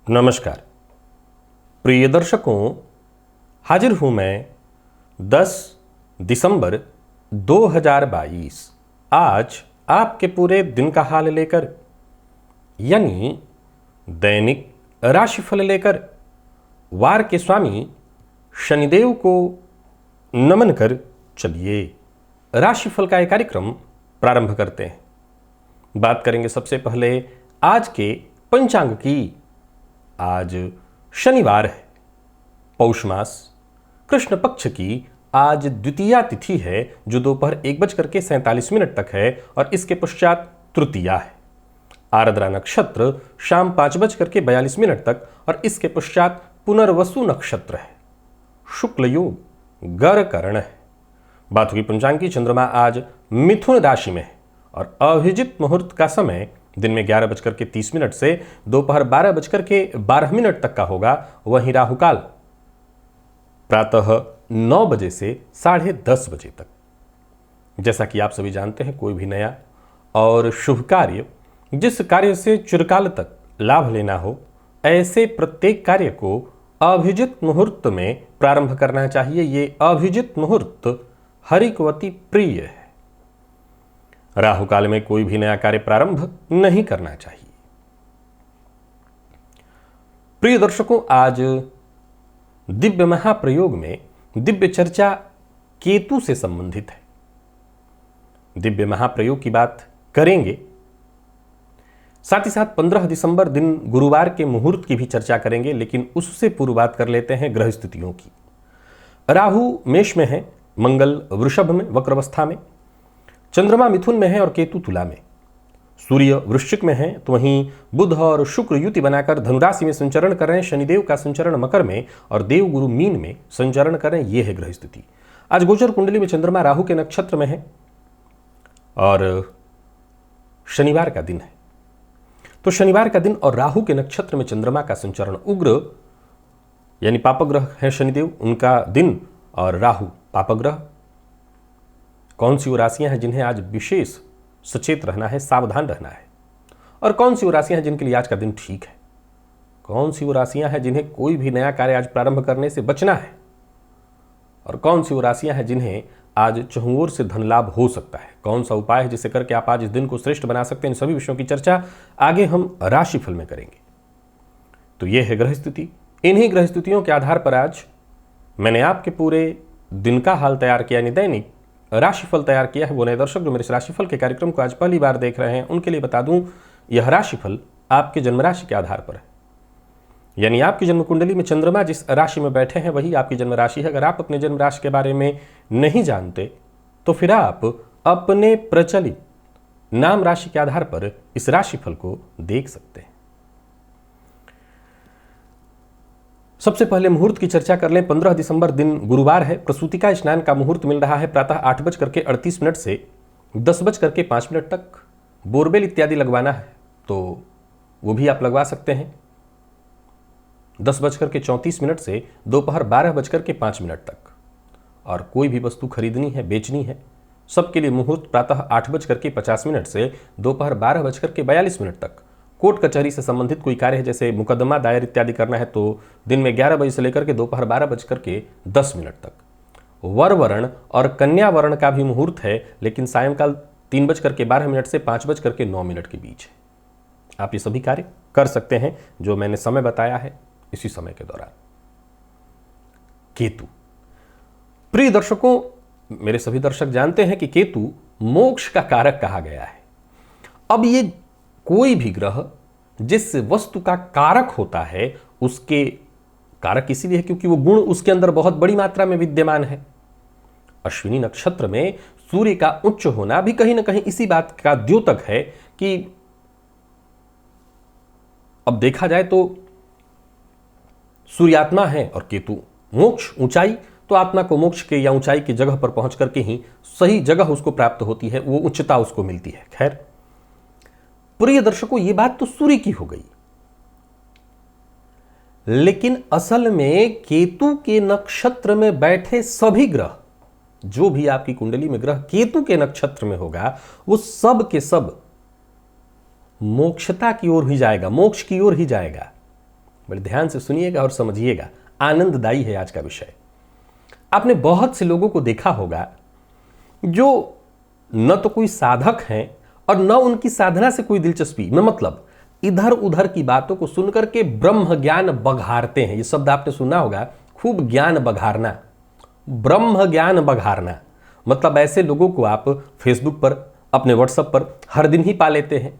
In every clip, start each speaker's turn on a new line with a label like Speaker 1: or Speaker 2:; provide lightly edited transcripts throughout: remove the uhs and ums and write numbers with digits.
Speaker 1: नमस्कार प्रिय दर्शकों, हाजिर हूं मैं 10 दिसंबर 2022 आज आपके पूरे दिन का हाल लेकर, यानी दैनिक राशिफल लेकर वार के स्वामी शनिदेव को नमन कर चलिए राशिफल का एक कार्यक्रम प्रारंभ करते हैं। बात करेंगे सबसे पहले आज के पंचांग की। आज शनिवार है, पौष मास, कृष्ण पक्ष की आज द्वितीया तिथि है जो दोपहर 1:47 तक है और इसके पश्चात तृतीया है। आर्द्रा नक्षत्र शाम 5:42 तक और इसके पश्चात पुनर्वसु नक्षत्र है। शुक्ल योग गर करण है। बात हुई पंचांग की। चंद्रमा आज मिथुन राशि में है और अभिजित मुहूर्त का समय दिन में 11:30 से दोपहर 12:12 तक का होगा। वहीं राहुकाल प्रातः 9 बजे से 10:30 बजे तक। जैसा कि आप सभी जानते हैं, कोई भी नया और शुभ कार्य, जिस कार्य से चिरकाल तक लाभ लेना हो, ऐसे प्रत्येक कार्य को अभिजित मुहूर्त में प्रारंभ करना चाहिए। ये अभिजित मुहूर्त हरिकवती प्रिय है। राहु काल में कोई भी नया कार्य प्रारंभ नहीं करना चाहिए। प्रिय दर्शकों, आज दिव्य महाप्रयोग में दिव्य चर्चा केतु से संबंधित है। दिव्य महाप्रयोग की बात करेंगे, साथ ही साथ 15 दिसंबर दिन गुरुवार के मुहूर्त की भी चर्चा करेंगे, लेकिन उससे पूर्व बात कर लेते हैं ग्रह स्थितियों की। राहु मेष में है, मंगल वृषभ में वक्रावस्था में, चंद्रमा मिथुन में है और केतु तुला में, सूर्य वृश्चिक में है, तो वहीं बुध और शुक्र युति बनाकर धनुराशि में संचरण कर रहे हैं। शनिदेव का संचरण मकर में और देव गुरु मीन में संचरण कर रहे हैं। यह है ग्रह स्थिति। आज गोचर कुंडली में चंद्रमा राहु के नक्षत्र में है और शनिवार का दिन है। तो शनिवार का दिन और राहु के नक्षत्र में चंद्रमा का संचरण, उग्र यानी पापग्रह है शनिदेव, उनका दिन, और राहु पापग्रह। कौन सी वो राशियां हैं जिन्हें आज विशेष सचेत रहना है, सावधान रहना है, और कौन सी वो राशियां हैं जिनके लिए आज का दिन ठीक है? कौन सी वो राशियां हैं जिन्हें कोई भी नया कार्य आज प्रारंभ करने से बचना है, और कौन सी वो राशियां हैं जिन्हें आज चहुओर से धन लाभ हो सकता है? कौन सा उपाय है जिसे करके आप आज इस दिन को श्रेष्ठ बना सकते हैं? इन सभी विषयों की चर्चा आगे हम राशिफल में करेंगे। तो यह है ग्रह स्थिति। इन्हीं ग्रह स्थितियों के आधार पर आज मैंने आपके पूरे दिन का हाल तैयार किया, यानी दैनिक राशिफल तैयार किया है। वो नए दर्शक जो मेरे इस राशिफल के कार्यक्रम को आज पहली बार देख रहे हैं, उनके लिए बता दूं, यह राशिफल आपके जन्म राशि के आधार पर है। यानी आपकी जन्म कुंडली में चंद्रमा जिस राशि में बैठे हैं वही आपकी जन्म राशि है। अगर आप अपने जन्म राशि के बारे में नहीं जानते तो फिर आप अपने प्रचलित नाम राशि के आधार पर इस राशिफल को देख सकते हैं। सबसे पहले मुहूर्त की चर्चा कर लें। 15 दिसंबर दिन गुरुवार है। प्रसूतिका स्नान का मुहूर्त मिल रहा है प्रातः 8:38 से 10:05 तक। बोरवेल इत्यादि लगवाना है तो वो भी आप लगवा सकते हैं 10:34 से दोपहर 12:05 तक। और कोई भी वस्तु खरीदनी है, बेचनी है, सबके लिए मुहूर्त प्रातः 8:50 से दोपहर 12:42 तक। कोर्ट कचहरी से संबंधित कोई कार्य है, जैसे मुकदमा दायर इत्यादि करना है, तो दिन में 11 बजे से लेकर के दोपहर 12:10 तक। वर वर्ण और कन्या वर्ण का भी मुहूर्त है, लेकिन सायंकाल 3:12 से 5:09 के बीच है। आप ये सभी कार्य कर सकते हैं जो मैंने समय बताया है इसी समय के दौरान। केतु, प्रिय दर्शकों, मेरे सभी दर्शक जानते हैं कि केतु मोक्ष का कारक कहा गया है। अब ये कोई भी ग्रह जिस वस्तु का कारक होता है, उसके कारक इसीलिए है क्योंकि वो गुण उसके अंदर बहुत बड़ी मात्रा में विद्यमान है। अश्विनी नक्षत्र में सूर्य का उच्च होना भी कहीं ना कहीं इसी बात का द्योतक है कि अब देखा जाए तो सूर्यात्मा है और केतु मोक्ष, ऊंचाई, तो आत्मा को मोक्ष के या ऊंचाई की जगह पर पहुंच करके ही सही जगह उसको प्राप्त होती है, वो उच्चता उसको मिलती है। खैर प्रिय दर्शकों, ये बात तो सूर्य की हो गई, लेकिन असल में केतु के नक्षत्र में बैठे सभी ग्रह, जो भी आपकी कुंडली में ग्रह केतु के नक्षत्र में होगा, वो सब के सब मोक्षता की ओर ही जाएगा, मोक्ष की ओर ही जाएगा। बड़े ध्यान से सुनिएगा और समझिएगा, आनंददायी है आज का विषय। आपने बहुत से लोगों को देखा होगा जो न तो कोई साधक हैं और न उनकी साधना से कोई दिलचस्पी, में मतलब इधर उधर की बातों को सुनकर के ब्रह्म ज्ञान बघारते हैं। ये शब्द आपने सुना होगा, खूब ज्ञान बघारना, ब्रह्म ज्ञान बघारना। मतलब ऐसे लोगों को आप फेसबुक पर, अपने व्हाट्सएप पर हर दिन ही पा लेते हैं।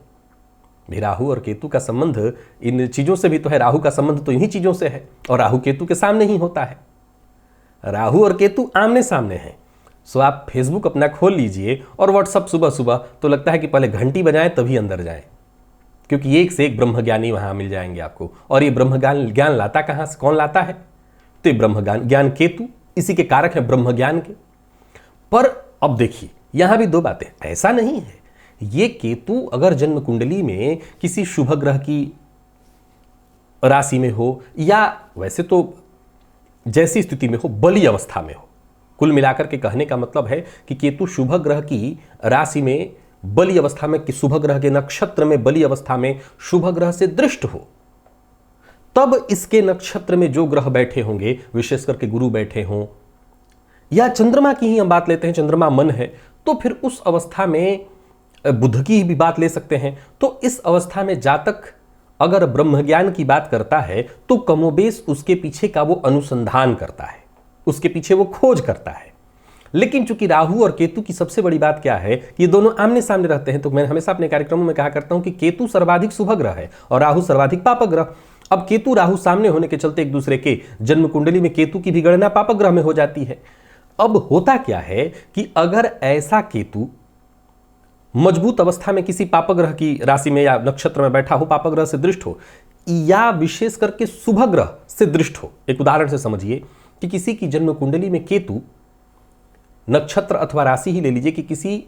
Speaker 1: भी राहु और केतु का संबंध इन चीजों से भी तो है, राहु का संबंध तो इन्हीं चीजों से है, और राहु केतु के सामने ही होता है। राहु और केतु आमने सामने हैं। सो आप फेसबुक अपना खोल लीजिए और व्हाट्सएप सुबह सुबह तो लगता है कि पहले घंटी बजाएं तभी अंदर जाएं, क्योंकि एक से एक ब्रह्मज्ञानी वहां मिल जाएंगे आपको। और ये ब्रह्म ज्ञान लाता कहां से, कौन लाता है? तो ये ब्रह्म ज्ञान केतु इसी के कारक है, ब्रह्म ज्ञान के। पर अब देखिए यहां भी दो बातें, ऐसा नहीं है ये केतु अगर जन्म कुंडली में किसी शुभ ग्रह की राशि में हो, या वैसे तो जैसी स्थिति में हो, बली अवस्था में हो, कुल मिलाकर के कहने का मतलब है कि केतु शुभ ग्रह की राशि में बली अवस्था में, कि शुभ ग्रह के नक्षत्र में बली अवस्था में शुभ ग्रह से दृष्ट हो, तब इसके नक्षत्र में जो ग्रह बैठे होंगे, विशेष करके गुरु बैठे हों, या चंद्रमा की ही हम बात लेते हैं, चंद्रमा मन है, तो फिर उस अवस्था में बुध की भी बात ले सकते हैं। तो इस अवस्था में जातक अगर ब्रह्मज्ञान की बात करता है तो कमोबेश उसके पीछे का वो अनुसंधान करता है, उसके पीछे वो खोज करता है। लेकिन चूंकि राहु और केतु की सबसे बड़ी बात क्या है, ये दोनों आमने सामने रहते हैं, तो मैं हमेशा अपने कार्यक्रमों में कहा करता हूं कि केतु सर्वाधिक शुभ ग्रह है और राहु सर्वाधिक पापक ग्रह। अब केतु राहु सामने होने के चलते एक दूसरे के जन्म कुंडली में केतु की भी गणना पापक ग्रह में हो जाती है। अब होता क्या है कि अगर ऐसा केतु मजबूत अवस्था में किसी पापक ग्रह की राशि में या नक्षत्र में बैठा हो, पापक ग्रह से दृष्ट हो, या विशेष करके शुभ ग्रह से दृष्ट हो। एक उदाहरण से समझिए कि किसी की जन्म कुंडली में केतु नक्षत्र अथवा राशि ही ले लीजिए कि किसी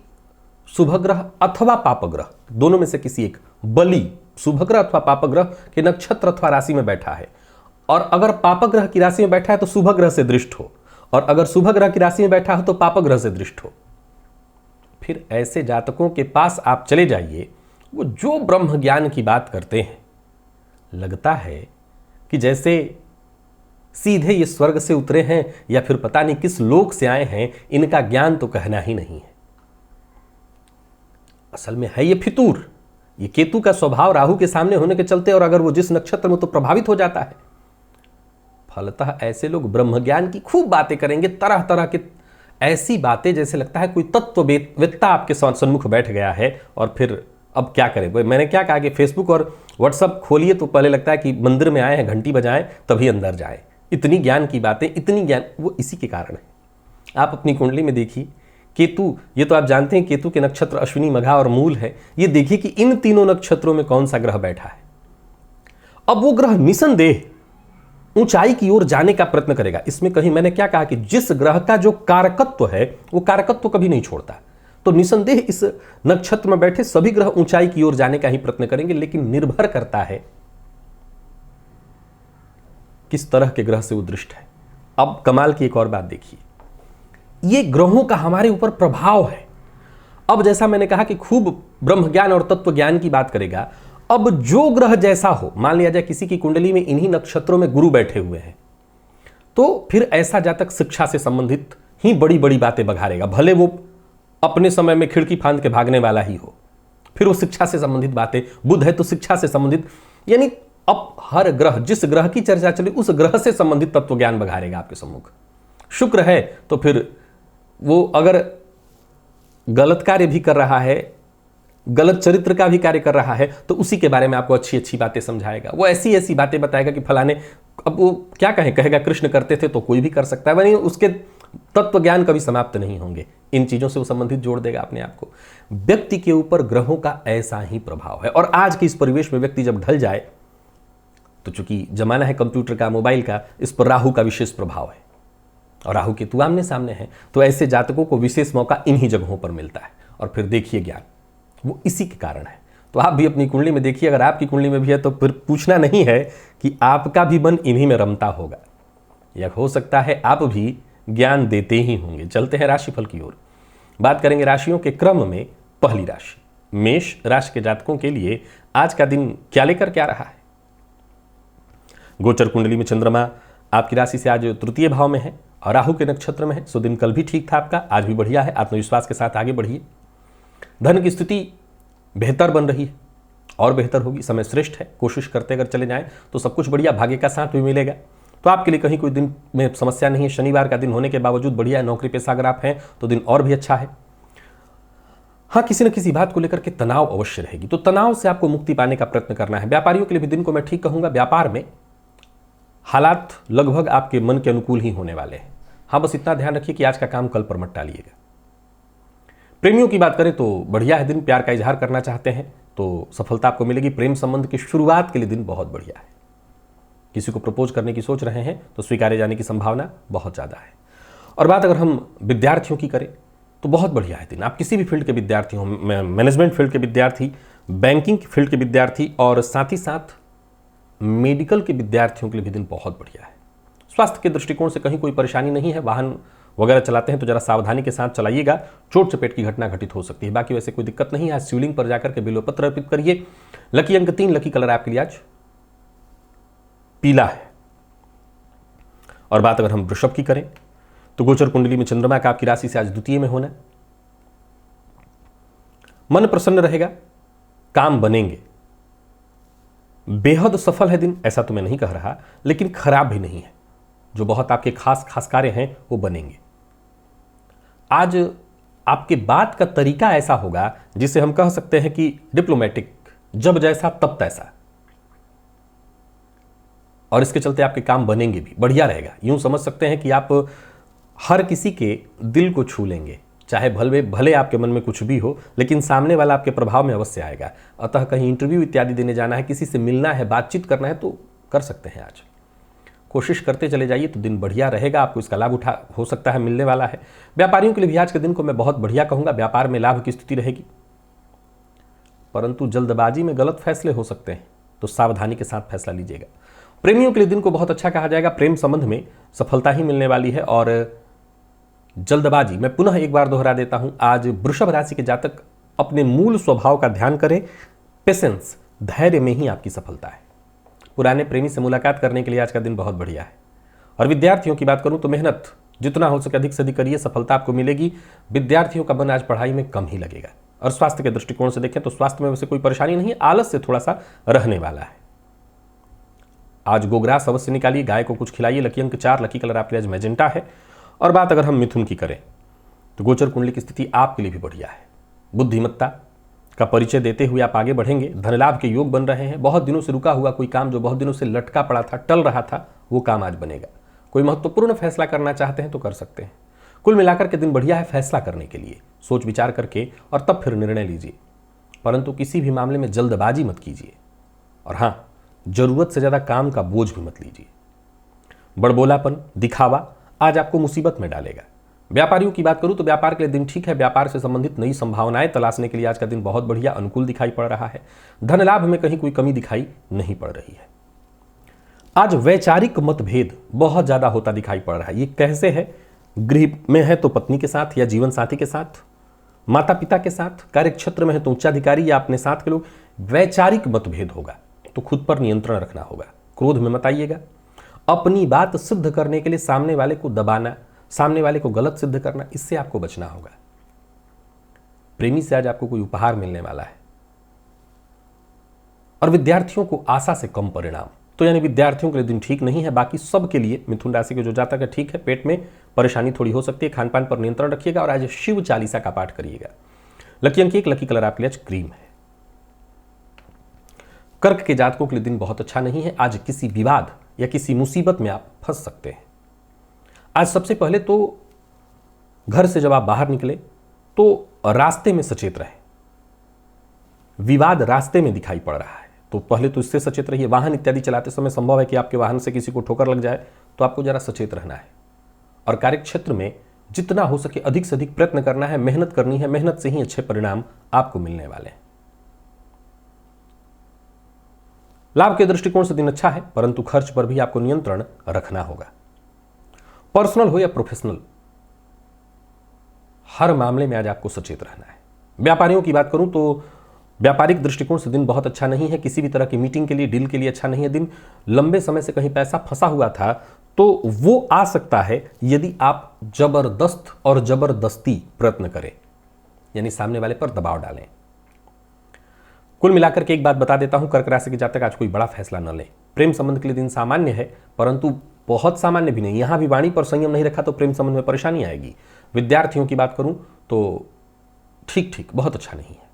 Speaker 1: शुभ ग्रह अथवा पापक ग्रह, दोनों में से किसी एक, बली शुभ ग्रह अथवा पापक ग्रह के नक्षत्र अथवा राशि में बैठा है, और अगर पापक ग्रह की राशि में बैठा है तो शुभ ग्रह से दृष्ट हो, और अगर शुभ ग्रह की राशि में बैठा हो तो पापक ग्रह से दृष्ट हो, फिर ऐसे जातकों के पास आप चले जाइए, वो जो ब्रह्म ज्ञान की बात करते हैं, लगता है कि जैसे सीधे ये स्वर्ग से उतरे हैं या फिर पता नहीं किस लोक से आए हैं। इनका ज्ञान तो कहना ही नहीं है। असल में है ये फितूर। ये केतु का स्वभाव राहु के सामने होने के चलते, और अगर वो जिस नक्षत्र में तो प्रभावित हो जाता है। फलतः ऐसे लोग ब्रह्म ज्ञान की खूब बातें करेंगे, तरह तरह के ऐसी बातें जैसे लगता है कोई तत्ववेत्ता आपके सन्मुख बैठ गया है, और फिर अब क्या करें। मैंने क्या कहा कि फेसबुक और व्हाट्सएप खोलिए तो पहले लगता है कि मंदिर में आए हैं, घंटी बजाएं तभी अंदर जाए। इतनी ज्ञान की बातें, इतनी ज्ञान, वो इसी के कारण है। आप अपनी कुंडली में देखिए, केतु, ये तो आप जानते हैं केतु के नक्षत्र अश्विनी, मघा और मूल है। ये देखिए कि इन तीनों नक्षत्रों में कौन सा ग्रह बैठा है। अब वो ग्रह निसंदेह ऊंचाई की ओर जाने का प्रयत्न करेगा। इसमें कहीं मैंने क्या कहा कि जिस ग्रह का जो कारकत्व है वो कारकत्व कभी नहीं छोड़ता, तो निसंदेह इस नक्षत्र में बैठे सभी ग्रह ऊंचाई की ओर जाने का ही प्रयत्न करेंगे। लेकिन निर्भर करता है किस तरह के ग्रह से वो दृष्ट है। अब कमाल की एक और बात देखिए, ये ग्रहों का हमारे ऊपर प्रभाव है। अब जैसा मैंने कहा कि खूब ब्रह्म ज्ञान और तत्व ज्ञान की बात करेगा। अब जो ग्रह जैसा हो, मान लिया जाए किसी की कुंडली में इन्हीं नक्षत्रों में गुरु बैठे हुए हैं, तो फिर ऐसा जातक शिक्षा से संबंधित ही बड़ी बड़ी बातें बघारेगा। भले वो अपने समय में खिड़की फांद के भागने वाला ही हो, फिर वो शिक्षा से संबंधित बातें, बुध है तो शिक्षा से संबंधित, यानी अब हर ग्रह, जिस ग्रह की चर्चा चले उस ग्रह से संबंधित तत्व ज्ञान बघारेगा आपके सम्मुख। शुक्र है तो फिर वो अगर गलत कार्य भी कर रहा है, गलत चरित्र का भी कार्य कर रहा है, तो उसी के बारे में आपको अच्छी अच्छी बातें समझाएगा। वो ऐसी ऐसी बातें बताएगा कि फलाने, अब वो क्या कहेगा कृष्ण करते थे तो कोई भी कर सकता है, वहीं उसके तत्व ज्ञान कभी समाप्त नहीं होंगे। इन चीजों से वो संबंधित जोड़ देगा अपने आप को। व्यक्ति के ऊपर ग्रहों का ऐसा ही प्रभाव है, और आज के इस परिवेश में व्यक्ति जब ढल जाए तो चूंकि जमाना है कंप्यूटर का, मोबाइल का, इस पर राहु का विशेष प्रभाव है और राहु केतु आमने सामने है, तो ऐसे जातकों को विशेष मौका इन्हीं जगहों पर मिलता है। और फिर देखिए ज्ञान वो इसी के कारण है। तो आप भी अपनी कुंडली में देखिए, अगर आपकी कुंडली में भी है तो फिर पूछना नहीं है कि आपका भी मन इन्हीं में रमता होगा, या हो सकता है आप भी ज्ञान देते ही होंगे। चलते हैं राशिफल की ओर। बात करेंगे राशियों के क्रम में। पहली राशि मेष राशि के जातकों के लिए आज का दिन क्या लेकर क्या रहा है। गोचर कुंडली में चंद्रमा आपकी राशि से आज तृतीय भाव में है और राहु के नक्षत्र में है, सो दिन कल भी ठीक था आपका, आज भी बढ़िया है। आत्मविश्वास के साथ आगे बढ़िए। धन की स्थिति बेहतर बन रही है और बेहतर होगी, समय श्रेष्ठ है। कोशिश करते अगर चले जाएं तो सब कुछ बढ़िया, भाग्य का साथ भी मिलेगा। तो आपके लिए कहीं कोई दिन में समस्या नहीं है। शनिवार का दिन होने के बावजूद बढ़िया है। नौकरी पेशा अगर आप हैं तो दिन और भी अच्छा है। हाँ, किसी न किसी बात को लेकर के तनाव अवश्य रहेगी, तो तनाव से आपको मुक्ति पाने का प्रयत्न करना है। व्यापारियों के लिए भी दिन को मैं ठीक कहूंगा। व्यापार में हालात लगभग आपके मन के अनुकूल ही होने वाले हैं। हाँ, बस इतना ध्यान रखिए कि आज का काम कल पर मत टालिएगा। प्रेमियों की बात करें तो बढ़िया है दिन। प्यार का इजहार करना चाहते हैं तो सफलता आपको मिलेगी। प्रेम संबंध की शुरुआत के लिए दिन बहुत बढ़िया है। किसी को प्रपोज करने की सोच रहे हैं तो स्वीकारे जाने की संभावना बहुत ज़्यादा है। और बात अगर हम विद्यार्थियों की करें तो बहुत बढ़िया है दिन। आप किसी भी फील्ड के विद्यार्थी हो, मैनेजमेंट फील्ड के विद्यार्थी, बैंकिंग फील्ड के विद्यार्थी और साथ ही साथ मेडिकल के विद्यार्थियों के लिए भी दिन बहुत बढ़िया है। स्वास्थ्य के दृष्टिकोण से कहीं कोई परेशानी नहीं है। वाहन वगैरह चलाते हैं तो जरा सावधानी के साथ चलाइएगा, चोट चपेट की घटना घटित हो सकती है। बाकी वैसे कोई दिक्कत नहीं है। आज शिवलिंग पर जाकर के बिल्वपत्र अर्पित करिए। लकी अंक 3, लकी कलर आपके लिए आज पीला है। और बात अगर हम वृषभ की करें तो गोचर कुंडली में चंद्रमा का आपकी राशि से आज द्वितीय में होना। मन प्रसन्न रहेगा, काम बनेंगे। बेहद सफल है दिन, ऐसा तो मैं नहीं कह रहा, लेकिन खराब भी नहीं है। जो बहुत आपके खास खास कार्य हैं वो बनेंगे। आज आपके बात का तरीका ऐसा होगा जिसे हम कह सकते हैं कि डिप्लोमेटिक, जब जैसा तब तैसा। और इसके चलते आपके काम बनेंगे भी, बढ़िया रहेगा। यूं समझ सकते हैं कि आप हर किसी के दिल को छू लेंगे, चाहे भले आपके मन में कुछ भी हो, लेकिन सामने वाला आपके प्रभाव में अवश्य आएगा। अतः कहीं इंटरव्यू इत्यादि देने जाना है, किसी से मिलना है, बातचीत करना है तो कर सकते हैं। आज कोशिश करते चले जाइए तो दिन बढ़िया रहेगा। आपको इसका लाभ हो सकता है मिलने वाला है। व्यापारियों के लिए भी आज के दिन को मैं बहुत बढ़िया कहूंगा। व्यापार में लाभ की स्थिति रहेगी, परंतु जल्दबाजी में गलत फैसले हो सकते हैं, तो सावधानी के साथ फैसला लीजिएगा। प्रेमियों के लिए दिन को बहुत अच्छा कहा जाएगा। प्रेम संबंध में सफलता ही मिलने वाली है। और जल्दबाजी, मैं पुनः एक बार दोहरा देता हूं, आज वृषभ राशि के जातक अपने मूल स्वभाव का ध्यान करें। पेशेंस, धैर्य में ही आपकी सफलता है। पुराने प्रेमी से मुलाकात करने के लिए आज का दिन बहुत बढ़िया है। और विद्यार्थियों की बात करूं तो मेहनत जितना हो सके अधिक से अधिक करिए, सफलता आपको मिलेगी। विद्यार्थियों का मन आज पढ़ाई में कम ही लगेगा। और स्वास्थ्य के दृष्टिकोण से देखें तो स्वास्थ्य में वैसे कोई परेशानी नहीं है, आलस से थोड़ा सा रहने वाला है। आज गोग्रास अवश्य निकालिए, गाय को कुछ खिलाइए। लकी अंक 4, लकी कलर आपके आज मैजेंटा है। और बात अगर हम मिथुन की करें तो गोचर कुंडली की स्थिति आपके लिए भी बढ़िया है। बुद्धिमत्ता का परिचय देते हुए आप आगे बढ़ेंगे। धनलाभ के योग बन रहे हैं। बहुत दिनों से रुका हुआ कोई काम, जो बहुत दिनों से लटका पड़ा था, टल रहा था, वो काम आज बनेगा। कोई महत्वपूर्ण फैसला करना चाहते हैं तो कर सकते हैं। कुल मिलाकर के दिन बढ़िया है फैसला करने के लिए। सोच विचार करके और तब फिर निर्णय लीजिए, परंतु किसी भी मामले में जल्दबाजी मत कीजिए। और हाँ, जरूरत से ज्यादा काम का बोझ भी मत लीजिए। बड़बोलापन, दिखावा आज आपको मुसीबत में डालेगा। व्यापारियों की बात करूं तो व्यापार के लिए दिन ठीक है। व्यापार से संबंधित नई संभावनाएं तलाशने के लिए आज का दिन बहुत बढ़िया अनुकूल दिखाई पड़ रहा है। धन लाभ में कहीं कोई कमी दिखाई नहीं पड़ रही है। आज वैचारिक मतभेद बहुत ज्यादा होता दिखाई पड़ रहा है। ये कैसे है? गृह में है तो पत्नी के साथ या जीवन साथी के साथ, माता पिता के साथ, कार्य क्षेत्र में है तो उच्चाधिकारी या अपने साथ के लोग। वैचारिक मतभेद होगा तो खुद पर नियंत्रण रखना होगा। क्रोध में मत आइएगा। अपनी बात सिद्ध करने के लिए सामने वाले को दबाना, सामने वाले को गलत सिद्ध करना, इससे आपको बचना होगा। प्रेमी से आज आपको कोई उपहार मिलने वाला है। और विद्यार्थियों को आशा से कम परिणाम, तो यानी विद्यार्थियों के लिए दिन ठीक नहीं है। बाकी सब के लिए मिथुन राशि के जो जातक है ठीक है। पेट में परेशानी थोड़ी हो सकती है। खान पान पर नियंत्रण रखिएगा और आज शिव चालीसा का पाठ करिएगा। लकी अंक 1, लकी कलर आपके लिए आज क्रीम है। कर्क के जातकों के लिए दिन बहुत अच्छा नहीं है। आज किसी विवाद या किसी मुसीबत में आप फंस सकते हैं। आज सबसे पहले तो घर से जब आप बाहर निकले तो रास्ते में सचेत रहे। विवाद रास्ते में दिखाई पड़ रहा है, तो पहले तो इससे सचेत रहिए। वाहन इत्यादि चलाते समय संभव है कि आपके वाहन से किसी को ठोकर लग जाए, तो आपको जरा सचेत रहना है। और कार्यक्षेत्र में जितना हो सके अधिक से अधिक प्रयत्न करना है, मेहनत करनी है। मेहनत से ही अच्छे परिणाम आपको मिलने वाले हैं। लाभ के दृष्टिकोण से दिन अच्छा है, परंतु खर्च पर भी आपको नियंत्रण रखना होगा। पर्सनल हो या प्रोफेशनल, हर मामले में आज आपको सचेत रहना है। व्यापारियों की बात करूं तो व्यापारिक दृष्टिकोण से दिन बहुत अच्छा नहीं है। किसी भी तरह की मीटिंग के लिए, डील के लिए अच्छा नहीं है दिन। लंबे समय से कहीं पैसा फंसा हुआ था तो वो आ सकता है यदि आप जबरदस्त और जबरदस्ती प्रयत्न करें, यानी सामने वाले पर दबाव डालें। कुल मिलाकर के एक बात बता देता हूं, कर्क राशि के जातक आज कोई बड़ा फैसला न लें। प्रेम संबंध के लिए दिन सामान्य है, परंतु बहुत सामान्य भी नहीं। यहां भी वाणी पर संयम नहीं रखा तो प्रेम संबंध में परेशानी आएगी। विद्यार्थियों की बात करूं तो ठीक ठीक, बहुत अच्छा नहीं है।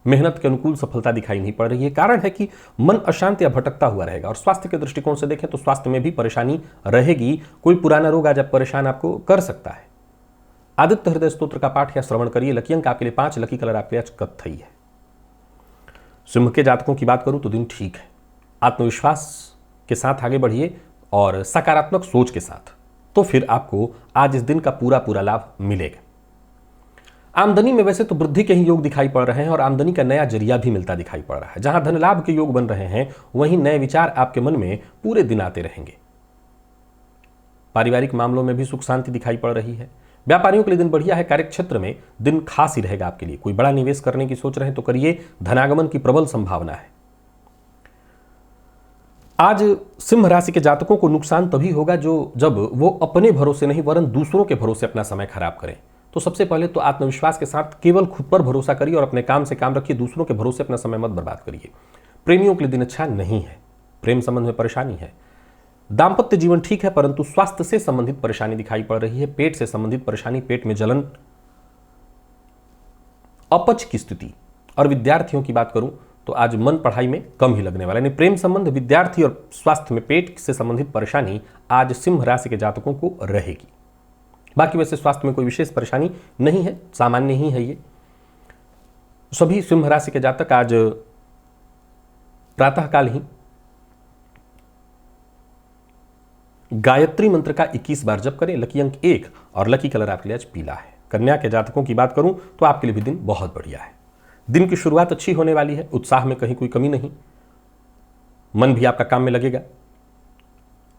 Speaker 1: मेहनत के अनुकूल सफलता दिखाई नहीं पड़ रही है। कारण है कि मन अशांत या भटकता हुआ रहेगा। और स्वास्थ्य के दृष्टिकोण से देखें तो स्वास्थ्य में भी परेशानी रहेगी। कोई पुराना रोग आज परेशान आपको कर सकता है। आदित्य हृदय स्तोत्र का पाठ या श्रवण करिए। लकी अंक आपके लिए 5, लकी कलर आपके लिए आज कत्थई है। सिंह के जातकों की बात करूं तो दिन ठीक है। आत्मविश्वास के साथ आगे बढ़िए और सकारात्मक सोच के साथ, तो फिर आपको आज इस दिन का पूरा पूरा लाभ मिलेगा। आमदनी में वैसे तो वृद्धि के ही योग दिखाई पड़ रहे हैं और आमदनी का नया जरिया भी मिलता दिखाई पड़ रहा है। जहां धन लाभ के योग बन रहे हैं वहीं नए विचार आपके मन में पूरे दिन आते रहेंगे। पारिवारिक मामलों में भी सुख शांति दिखाई पड़ रही है। व्यापारियों के लिए दिन बढ़िया है। कार्यक्षेत्र में दिन खास ही रहेगा आपके लिए। कोई बड़ा निवेश करने की सोच रहे हैं तो करिए, धनागमन की प्रबल संभावना है। आज सिंह राशि के जातकों को नुकसान तभी होगा जब वो अपने भरोसे नहीं वरन दूसरों के भरोसे अपना समय खराब करें। तो सबसे पहले तो आत्मविश्वास के साथ केवल खुद पर भरोसा करिए और अपने काम से काम रखिए। दूसरों के भरोसे अपना समय मत बर्बाद करिए। प्रेमियों के लिए दिन अच्छा नहीं है। प्रेम संबंध में परेशानी है। दाम्पत्य जीवन ठीक है, परंतु स्वास्थ्य से संबंधित परेशानी दिखाई पड़ रही है। पेट से संबंधित परेशानी, पेट में जलन, अपच की स्थिति। और विद्यार्थियों की बात करूं तो आज मन पढ़ाई में कम ही लगने वाला है। प्रेम संबंध, विद्यार्थी और स्वास्थ्य में पेट से संबंधित परेशानी आज सिंह राशि के जातकों को रहेगी। बाकी वैसे स्वास्थ्य में कोई विशेष परेशानी नहीं है, सामान्य ही है ये। सभी सिंह राशि के जातक आज प्रातःकाल ही गायत्री मंत्र का 21 बार जप करें। लकी अंक 1 और लकी कलर आपके लिए आज पीला है। कन्या के जातकों की बात करूं तो आपके लिए भी दिन बहुत बढ़िया है। दिन की शुरुआत अच्छी होने वाली है। उत्साह में कहीं कोई कमी नहीं। मन भी आपका काम में लगेगा।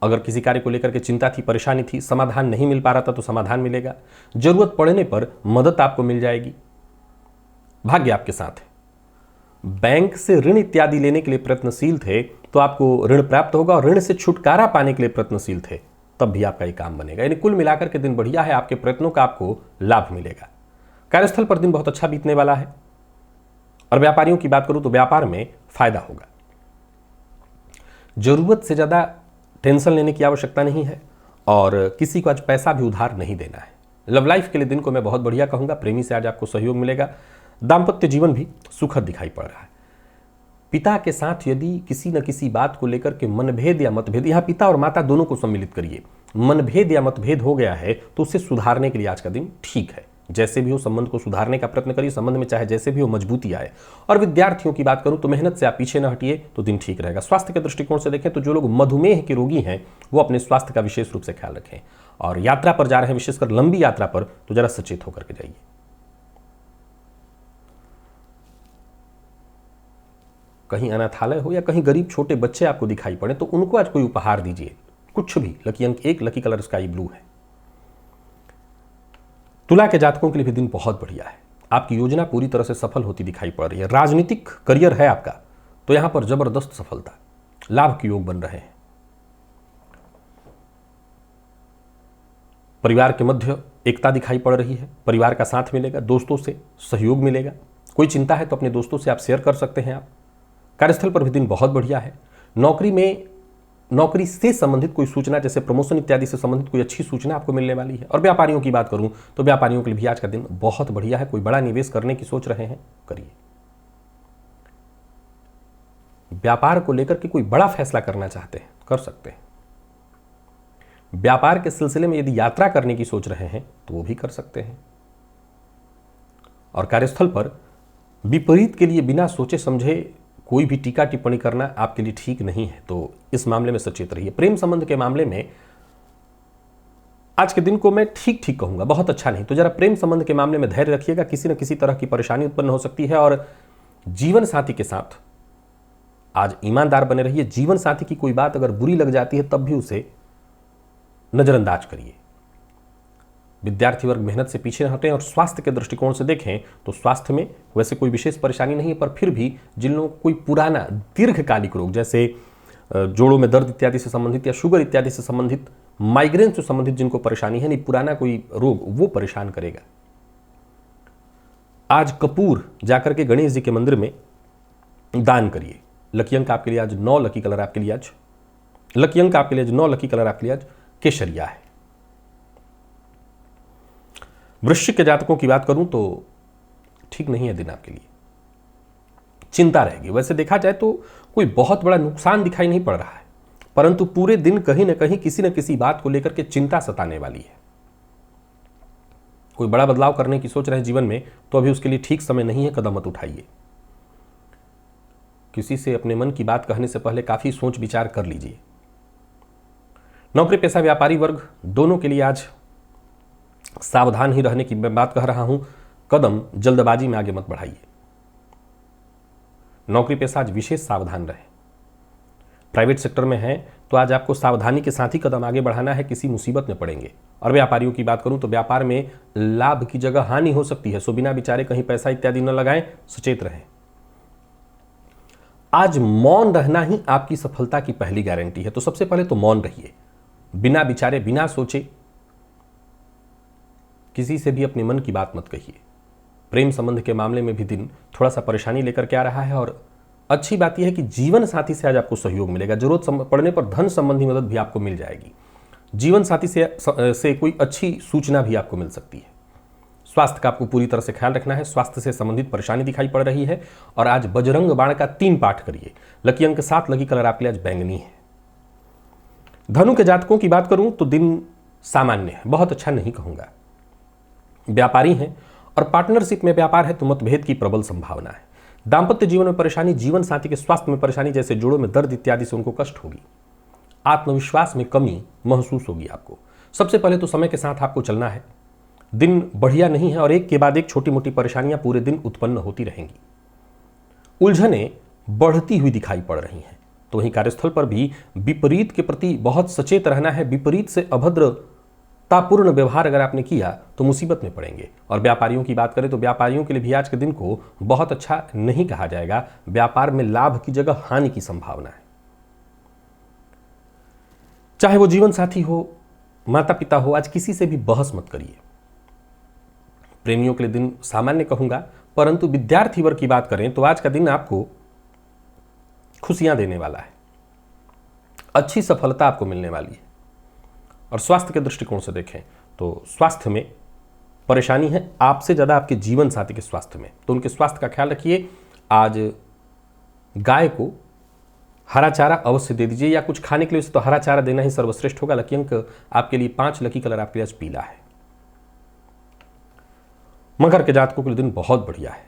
Speaker 1: अगर किसी कार्य को लेकर के चिंता थी, परेशानी थी, समाधान नहीं मिल पा रहा था तो समाधान मिलेगा। जरूरत पड़ने पर मदद आपको मिल जाएगी। भाग्य आपके साथ है। बैंक से ऋण इत्यादि लेने के लिए प्रयत्नशील थे तो आपको ऋण प्राप्त होगा, और ऋण से छुटकारा पाने के लिए प्रयत्नशील थे तब भी आपका ये काम बनेगा। यानी कुल मिलाकर के दिन बढ़िया है। आपके प्रयत्नों का आपको लाभ मिलेगा। कार्यस्थल पर दिन बहुत अच्छा बीतने वाला है। और व्यापारियों की बात करूं तो व्यापार में फायदा होगा। जरूरत से ज्यादा टेंशन लेने की आवश्यकता नहीं है और किसी को आज पैसा भी उधार नहीं देना है। लव लाइफ के लिए दिन को मैं बहुत बढ़िया कहूंगा। प्रेमी से आज आपको सहयोग मिलेगा। दाम्पत्य जीवन भी सुखद दिखाई पड़ रहा है। पिता के साथ यदि किसी न किसी बात को लेकर के मनभेद या मतभेद, यहां पिता और माता दोनों को सम्मिलित करिए, मनभेद या मतभेद हो गया है तो उसे सुधारने के लिए आज का दिन ठीक है। जैसे भी हो संबंध को सुधारने का प्रयत्न करिए। संबंध में चाहे जैसे भी हो मजबूती आए। और विद्यार्थियों की बात करूं तो मेहनत से आप पीछे न हटिए तो दिन ठीक रहेगा। स्वास्थ्य के दृष्टिकोण से देखें तो जो लोग मधुमेह के रोगी हैं वो अपने स्वास्थ्य का विशेष रूप से ख्याल रखें। और यात्रा पर जा रहे हैं, विशेषकर लंबी यात्रा पर, तो जरा सचेत होकर के जाइए। कहीं अनाथालय हो या कहीं गरीब छोटे बच्चे आपको दिखाई पड़े तो उनको आज कोई उपहार दीजिए, कुछ भी। लकी अंक 1, लकी कलर स्काई ब्लू है। तुला के जातकों के लिए भी दिन बहुत बढ़िया है। आपकी योजना पूरी तरह से सफल होती दिखाई पड़ रही है। राजनीतिक करियर है आपका तो यहां पर जबरदस्त सफलता, लाभ के योग बन रहे हैं। परिवार के मध्य एकता दिखाई पड़ रही है। परिवार का साथ मिलेगा, दोस्तों से सहयोग मिलेगा। कोई चिंता है तो अपने दोस्तों से आप शेयर कर सकते हैं। आप कार्यस्थल पर भी दिन बहुत बढ़िया है। नौकरी से संबंधित कोई सूचना, जैसे प्रमोशन इत्यादि से संबंधित कोई अच्छी सूचना आपको मिलने वाली है। और व्यापारियों की बात करूं तो व्यापारियों के लिए भी आज का दिन बहुत बढ़िया है। कोई बड़ा निवेश करने की सोच रहे हैं, करिए। व्यापार को लेकर के कोई बड़ा फैसला करना चाहते हैं, कर सकते हैं। व्यापार के सिलसिले में यदि यात्रा करने की सोच रहे हैं तो वो भी कर सकते हैं। और कार्यस्थल पर विपरीत के लिए बिना सोचे समझे कोई भी टीका टिप्पणी करना आपके लिए ठीक नहीं है, तो इस मामले में सचेत रहिए। प्रेम संबंध के मामले में आज के दिन को मैं ठीक ठीक कहूंगा, बहुत अच्छा नहीं। तो जरा प्रेम संबंध के मामले में धैर्य रखिएगा, किसी न किसी तरह की परेशानी उत्पन्न हो सकती है। और जीवन साथी के साथ आज ईमानदार बने रहिए। जीवन साथी की कोई बात अगर बुरी लग जाती है तब भी उसे नजरअंदाज करिए। विद्यार्थी वर्ग मेहनत से पीछे न हटें। और स्वास्थ्य के दृष्टिकोण से देखें तो स्वास्थ्य में वैसे कोई विशेष परेशानी नहीं है, पर फिर भी जिन लोगों को कोई पुराना दीर्घकालिक रोग जैसे जोड़ों में दर्द इत्यादि से संबंधित या शुगर इत्यादि से संबंधित, माइग्रेन से संबंधित जिनको परेशानी है, नहीं पुराना कोई रोग वो परेशान करेगा, आज कपूर जाकर के गणेश जी के मंदिर में दान करिए। लकी अंक आपके लिए आज 9, लकी कलर आपके लिए आज लकी अंक आपके लिए आज 9, लकी कलर आपके लिए आज केसरिया है। वृश्चिक के जातकों की बात करूं तो ठीक नहीं है दिन आपके लिए, चिंता रहेगी। वैसे देखा जाए तो कोई बहुत बड़ा नुकसान दिखाई नहीं पड़ रहा है, परंतु पूरे दिन कहीं ना कहीं किसी न किसी बात को लेकर के चिंता सताने वाली है। कोई बड़ा बदलाव करने की सोच रहे हैं जीवन में, तो अभी उसके लिए ठीक समय नहीं है, कदम मत उठाइए। किसी से अपने मन की बात कहने से पहले काफी सोच विचार कर लीजिए। नौकरी पेशा व्यापारी वर्ग दोनों के लिए आज सावधान ही रहने की मैं बात कह रहा हूं, कदम जल्दबाजी में आगे मत बढ़ाइए। नौकरी पेशा आज विशेष सावधान रहे। प्राइवेट सेक्टर में है तो आज आपको सावधानी के साथ ही कदम आगे बढ़ाना है, किसी मुसीबत में पड़ेंगे। और व्यापारियों की बात करूं तो व्यापार में लाभ की जगह हानि हो सकती है, सो बिना विचारे कहीं पैसा इत्यादि न लगाएं, सचेत रहें। आज मौन रहना ही आपकी सफलता की पहली गारंटी है, तो सबसे पहले तो मौन रहिए, बिना विचारे बिना सोचे किसी से भी अपने मन की बात मत कहिए। प्रेम संबंध के मामले में भी दिन थोड़ा सा परेशानी लेकर के आ रहा है, और अच्छी बात यह है कि जीवन साथी से आज आपको सहयोग मिलेगा। जरूरत पड़ने पर धन संबंधी मदद भी आपको मिल जाएगी। जीवन साथी से कोई अच्छी सूचना भी आपको मिल सकती है। स्वास्थ्य का आपको पूरी तरह से ख्याल रखना है, स्वास्थ्य से संबंधित परेशानी दिखाई पड़ रही है। और आज बजरंग बाण का 3 पाठ करिए। लकी अंक 7, लकी कलर आपके लिए आज बैंगनी है। धनु के जातकों की बात करूं तो दिन सामान्य है, बहुत अच्छा नहीं कहूंगा। व्यापारी हैं और पार्टनरशिप में व्यापार है तो मतभेद की प्रबल संभावना है। दांपत्य जीवन में परेशानी, जीवन साथी के स्वास्थ्य में परेशानी जैसे जोड़ों में दर्द इत्यादि से उनको कष्ट होगी। आत्मविश्वास में कमी महसूस होगी आपको। सबसे पहले तो समय के साथ आपको चलना है। दिन बढ़िया नहीं है और एक के बाद एक छोटी मोटी परेशानियां पूरे दिन उत्पन्न होती रहेंगी। उलझनें बढ़ती हुई दिखाई पड़ रही हैं। तो वहीं कार्यस्थल पर भी विपरीत के प्रति बहुत सचेत रहना है। विपरीत से अभद्रतापूर्ण व्यवहार अगर आपने किया तो मुसीबत में पड़ेंगे। और व्यापारियों की बात करें तो व्यापारियों के लिए भी आज के दिन को बहुत अच्छा नहीं कहा जाएगा। व्यापार में लाभ की जगह हानि की संभावना है। चाहे वो जीवन साथी हो, माता पिता हो, आज किसी से भी बहस मत करिए। प्रेमियों के लिए दिन सामान्य कहूंगा, परंतु विद्यार्थी वर्ग की बात करें तो आज का दिन आपको खुशियां देने वाला है। अच्छी सफलता आपको मिलने वाली है। और स्वास्थ्य के दृष्टिकोण से देखें तो स्वास्थ्य में परेशानी है आपसे ज्यादा आपके जीवन साथी के स्वास्थ्य में, तो उनके स्वास्थ्य का ख्याल रखिए। आज गाय को हरा चारा अवश्य दे दीजिए, या कुछ खाने के लिए तो हरा चारा देना ही सर्वश्रेष्ठ होगा। लकी अंक आपके लिए 5, लकी कलर आपके लिए आज पीला है। मकर के जातकों के लिए दिन बहुत बढ़िया है।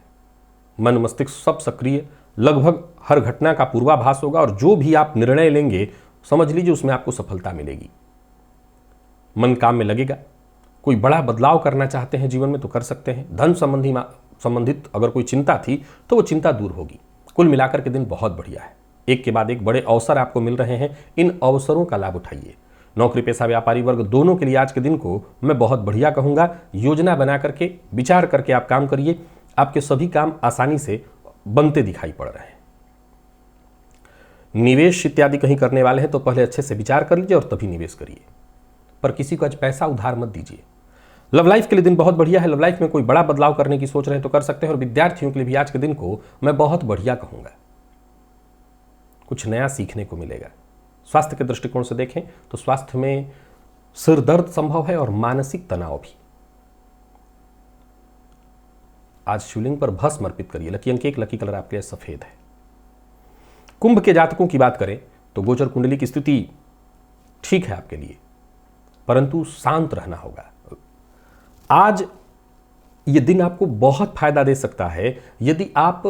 Speaker 1: मन मस्तिष्क सब सक्रिय, लगभग हर घटना का पूर्वाभास होगा और जो भी आप निर्णय लेंगे समझ लीजिए उसमें आपको सफलता मिलेगी। मन काम में लगेगा। कोई बड़ा बदलाव करना चाहते हैं जीवन में तो कर सकते हैं। धन संबंधित अगर कोई चिंता थी तो वो चिंता दूर होगी। कुल मिलाकर के दिन बहुत बढ़िया है। एक के बाद एक बड़े अवसर आपको मिल रहे हैं, इन अवसरों का लाभ उठाइए। नौकरी पेशा व्यापारी वर्ग दोनों के लिए आज के दिन को मैं बहुत बढ़िया कहूंगा। योजना बना करके विचार करके आप काम करिए, आपके सभी काम आसानी से बनते दिखाई पड़ रहे हैं। निवेश इत्यादि कहीं करने वाले हैं तो पहले अच्छे से विचार कर लीजिए और तभी निवेश करिए, पर किसी को आज पैसा उधार मत दीजिए। लव लाइफ के लिए दिन बहुत बढ़िया है। लव लाइफ में कोई बड़ा बदलाव करने की सोच रहे हैं तो कर सकते हैं। और विद्यार्थियों के लिए भी आज के दिन को मैं बहुत बढ़िया कहूंगा, कुछ नया सीखने को मिलेगा। स्वास्थ्य के दृष्टिकोण से देखें तो स्वास्थ्य में सिर दर्द संभव है और मानसिक तनाव भी। आज शिवलिंग पर भस्म अर्पित करिए। लकी अंक 1, लकी कलर आपके लिए सफेद है। कुंभ के जातकों की बात करें तो गोचर कुंडली की स्थिति ठीक है आपके लिए, परंतु शांत रहना होगा। आज यह दिन आपको बहुत फायदा दे सकता है यदि आप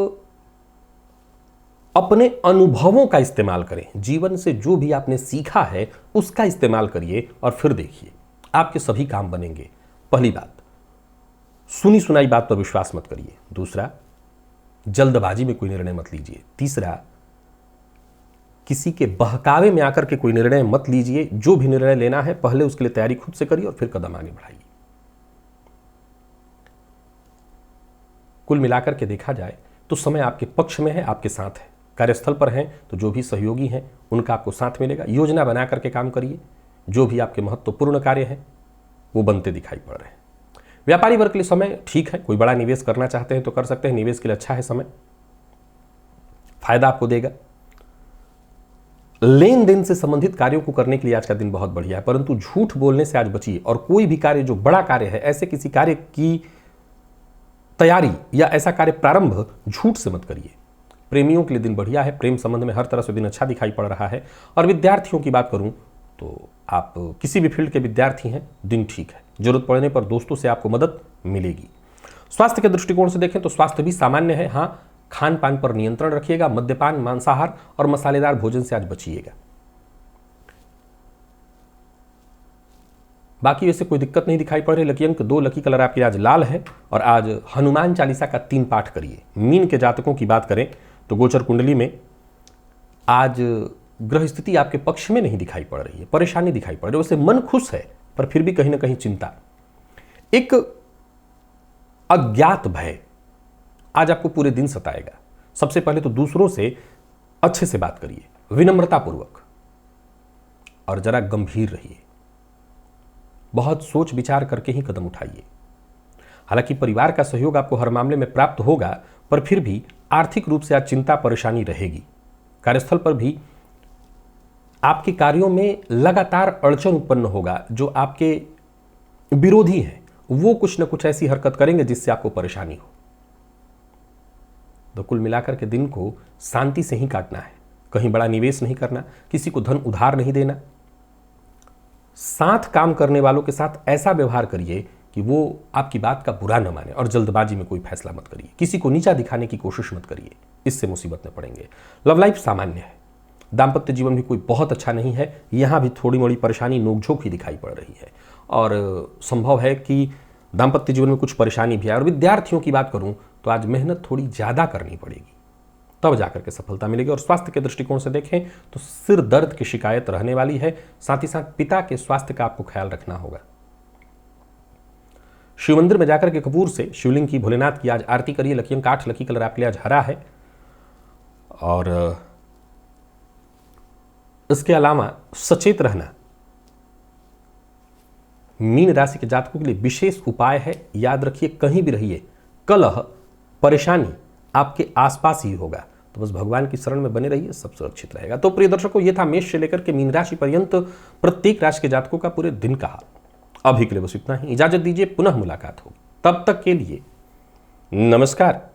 Speaker 1: अपने अनुभवों का इस्तेमाल करें, जीवन से जो भी आपने सीखा है उसका इस्तेमाल करिए और फिर देखिए आपके सभी काम बनेंगे। पहली बात, सुनी सुनाई बात पर विश्वास मत करिए। दूसरा, जल्दबाजी में कोई निर्णय मत लीजिए। तीसरा, किसी के बहकावे में आकर के कोई निर्णय मत लीजिए। जो भी निर्णय लेना है पहले उसके लिए तैयारी खुद से करिए और फिर कदम आगे बढ़ाइए। कुल मिलाकर के देखा जाए तो समय आपके पक्ष में है, आपके साथ है। कार्यस्थल पर हैं तो जो भी सहयोगी हैं उनका आपको साथ मिलेगा। योजना बना करके काम करिए। जो भी आपके महत्वपूर्ण कार्य हैं वो बनते दिखाई पड़ रहे हैं। व्यापारी वर्ग के लिए समय ठीक है। कोई बड़ा निवेश करना चाहते हैं तो कर सकते हैं, निवेश के लिए अच्छा है समय, फायदा आपको देगा। लेन देन से संबंधित कार्यों को करने के लिए आज का दिन बहुत बढ़िया है, परंतु झूठ बोलने से आज बचिए। और कोई भी कार्य जो बड़ा कार्य है, ऐसे किसी कार्य की तैयारी या ऐसा कार्य प्रारंभ झूठ से मत करिए। प्रेमियों के लिए दिन बढ़िया है, प्रेम संबंध में हर तरह से दिन अच्छा दिखाई पड़ रहा है। और विद्यार्थियों की बात करूं तो आप किसी भी फील्ड के विद्यार्थी हैं, दिन ठीक है। जरूरत पड़ने पर दोस्तों से आपको मदद मिलेगी। स्वास्थ्य के दृष्टिकोण से देखें तो स्वास्थ्य भी सामान्य है। हाँ, खान पान पर नियंत्रण रखिएगा। मद्यपान, मांसाहार और मसालेदार भोजन से आज बचिएगा। बाकी वैसे कोई दिक्कत नहीं दिखाई पड़ रही। लकी अंक 2, लकी कलर आपकी आज लाल है और आज हनुमान चालीसा का 3 पाठ करिए। मीन के जातकों की बात करें तो गोचर कुंडली में आज ग्रह स्थिति आपके पक्ष में नहीं दिखाई पड़ रही है, परेशानी दिखाई पड़ रही है। वैसे मन खुश है पर फिर भी कहीं ना कहीं चिंता, एक अज्ञात भय आज आपको पूरे दिन सताएगा। सबसे पहले तो दूसरों से अच्छे से बात करिए, विनम्रतापूर्वक, और जरा गंभीर रहिए। बहुत सोच विचार करके ही कदम उठाइए। हालांकि परिवार का सहयोग आपको हर मामले में प्राप्त होगा, पर फिर भी आर्थिक रूप से आज चिंता परेशानी रहेगी। कार्यस्थल पर भी आपके कार्यों में लगातार अड़चन उत्पन्न होगा। जो आपके विरोधी हैं वो कुछ न कुछ ऐसी हरकत करेंगे जिससे आपको परेशानी हो। तो कुल मिलाकर के दिन को शांति से ही काटना है। कहीं बड़ा निवेश नहीं करना, किसी को धन उधार नहीं देना। साथ काम करने वालों के साथ ऐसा व्यवहार करिए कि वो आपकी बात का बुरा न माने, और जल्दबाजी में कोई फैसला मत करिए। किसी को नीचा दिखाने की कोशिश मत करिए, इससे मुसीबत में पड़ेंगे। लव लाइफ सामान्य है। दाम्पत्य जीवन भी कोई बहुत अच्छा नहीं है। यहाँ भी थोड़ी मोड़ी परेशानी, नोकझोंक ही दिखाई पड़ रही है और संभव है कि दाम्पत्य जीवन में कुछ परेशानी भी है। और विद्यार्थियों की बात करूं तो आज मेहनत थोड़ी ज़्यादा करनी पड़ेगी, तब जाकर के सफलता मिलेगी। और स्वास्थ्य के दृष्टिकोण से देखें तो सिर दर्द की शिकायत रहने वाली है। साथ ही साथ पिता के स्वास्थ्य का आपको ख्याल रखना होगा। शिव मंदिर में जाकर के कपूर से शिवलिंग की, भोलेनाथ की आज आरती करिए। लकी अंक 8, लकी कलर आपके लिए आज हरा है। और इसके अलावा सचेत रहना मीन राशि के जातकों के लिए विशेष उपाय है। याद रखिए, कहीं भी रहिए, कलह, परेशानी आपके आसपास ही होगा। तो बस भगवान की शरण में बने रहिए, सब सुरक्षित रहेगा। तो प्रिय दर्शकों, ये था मेष से लेकर के मीन राशि पर्यंत प्रत्येक राशि के जातकों का पूरे दिन का हाल। अभी के लिए बस इतना ही। इजाजत दीजिए, पुनः मुलाकात होगी। तब तक के लिए नमस्कार।